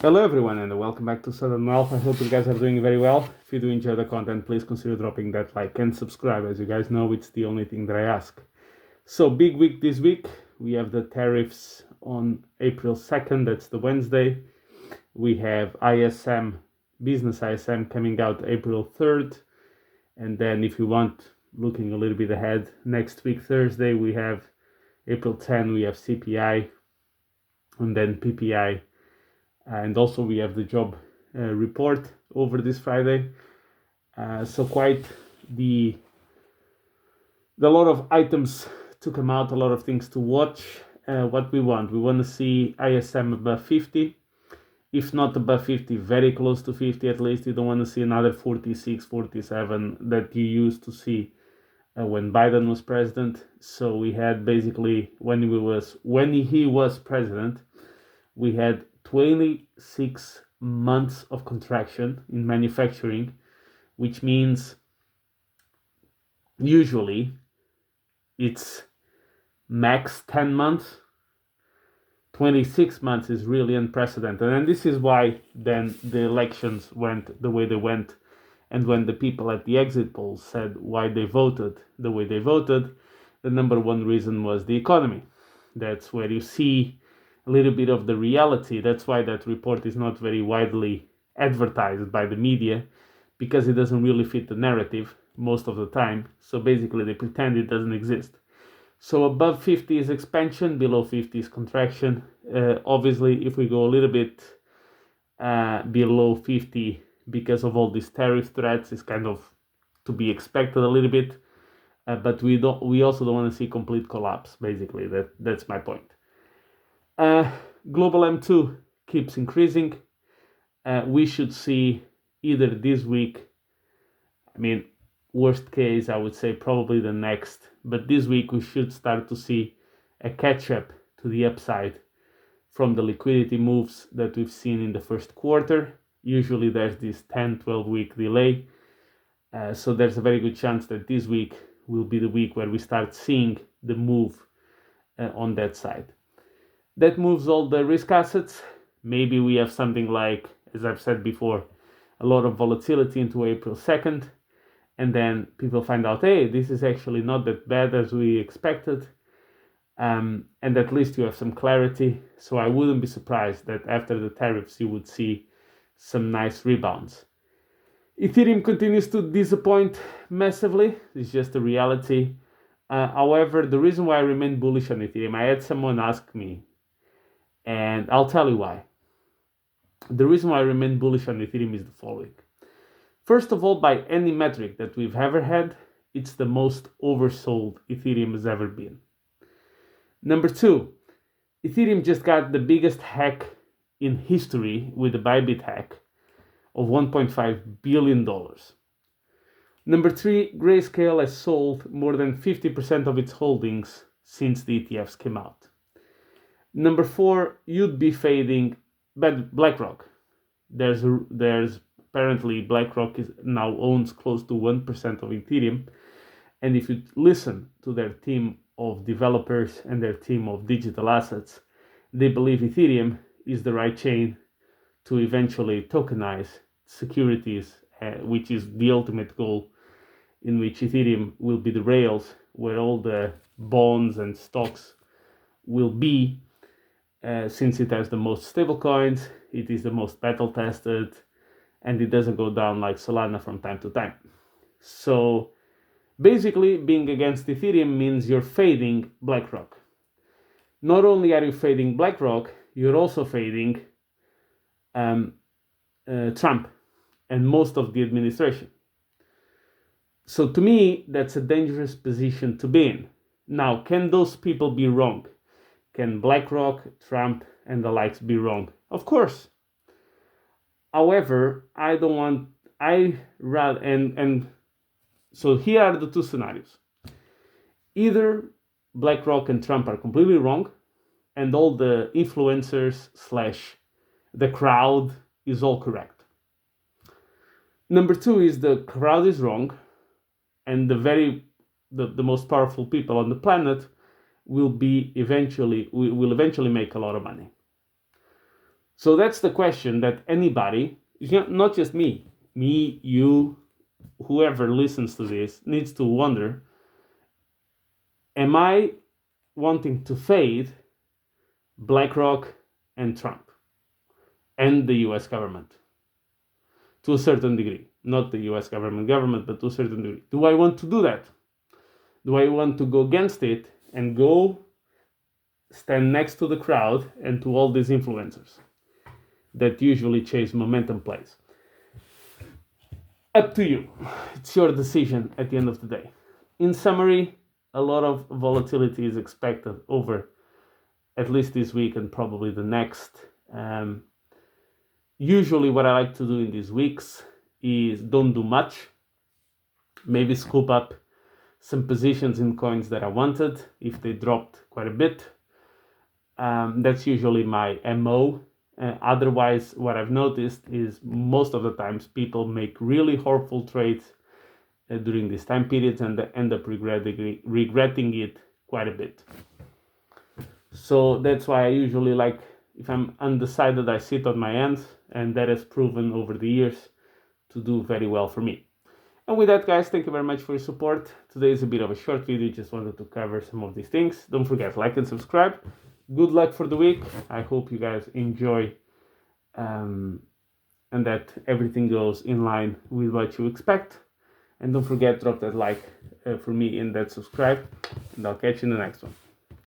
Hello everyone and welcome back to Southern Wealth. I hope you guys are doing very well. If you do enjoy the content, please consider dropping that like and subscribe. As you guys know, it's the only thing that I ask. So big week this week. We have the tariffs on April 2nd, that's the Wednesday. We have ISM, business ISM coming out April 3rd. And then if you want, looking a little bit ahead, next week Thursday we have April 10, we have CPI and then PPI. And also we have the job report over this Friday. So quite the lot of items to come out, a lot of things to watch. What we want to see ISM above 50. If not above 50, very close to 50 at least. You don't want to see another 46, 47 that you used to see when Biden was president. So we had basically, when he was president, we had 26 months of contraction in manufacturing, which means usually it's max 10 months. 26 months is really unprecedented. And this is why then the elections went the way they went. And when the people at the exit polls said why they voted the way they voted, the number one reason was the economy. That's where you see a little bit of the reality. That's why that report is not very widely advertised by the media, because it doesn't really fit the narrative most of the time. So basically they pretend it doesn't exist. So above 50 is expansion, below 50 is contraction. Obviously, if we go a little bit below 50 because of all these tariff threats, it's kind of to be expected a little bit. But we also don't want to see complete collapse. Basically, that's my point. Global M2 keeps increasing. We should see either this week, worst case, I would say probably the next, but this week we should start to see a catch-up to the upside from the liquidity moves that we've seen in the first quarter. Usually there's this 10-12 week delay. So there's a very good chance that this week will be the week where we start seeing the move on that side. That moves all the risk assets. Maybe we have something like, as I've said before, a lot of volatility into April 2nd. And then people find out, hey, this is actually not that bad as we expected. And at least you have some clarity. So I wouldn't be surprised that after the tariffs, you would see some nice rebounds. Ethereum continues to disappoint massively. It's just a reality. However, the reason why I remain bullish on Ethereum, I had someone ask me, and I'll tell you why. The reason why I remain bullish on Ethereum is the following. First of all, by any metric that we've ever had, it's the most oversold Ethereum has ever been. Number two, Ethereum just got the biggest hack in history with the Bybit hack of $1.5 billion. Number three, Grayscale has sold more than 50% of its holdings since the ETFs came out. Number four, you'd be fading BlackRock. There's apparently BlackRock now owns close to 1% of Ethereum. And if you listen to their team of developers and their team of digital assets, they believe Ethereum is the right chain to eventually tokenize securities, which is the ultimate goal, in which Ethereum will be the rails where all the bonds and stocks will be. Since it has the most stable coins, it is the most battle tested, and it doesn't go down like Solana from time to time. So basically, being against Ethereum means you're fading BlackRock. Not only are you fading BlackRock, you're also fading Trump and most of the administration. So to me, that's a dangerous position to be in. Now, can those people be wrong? Can BlackRock, Trump, and the likes be wrong? Of course. However, so here are the two scenarios. Either BlackRock and Trump are completely wrong, and all the influencers / the crowd is all correct. Number two is the crowd is wrong, and the most powerful people on the planet will eventually make a lot of money. So that's the question that anybody, not just me, you, whoever listens to this, needs to wonder: am I wanting to fade BlackRock and Trump and the US government to a certain degree? Not the US government, but to a certain degree. Do I want to do that? Do I want to go against it and go stand next to the crowd and to all these influencers that usually chase momentum plays? Up to you. It's your decision at the end of the day. In summary, a lot of volatility is expected over at least this week and probably the next. Usually what I like to do in these weeks is don't do much. Maybe scoop up some positions in coins that I wanted if they dropped quite a bit. That's usually my MO. Otherwise, what I've noticed is most of the times people make really horrible trades during these time periods and they end up regretting it quite a bit. So that's why I usually like, if I'm undecided, I sit on my hands, and that has proven over the years to do very well for me. And with that, guys, thank you very much for your support. Today is a bit of a short video, just wanted to cover some of these things. Don't forget, like and subscribe. Good luck for the week. I hope you guys enjoy and that everything goes in line with what you expect. And don't forget, drop that like for me and that subscribe, and I'll catch you in the next one.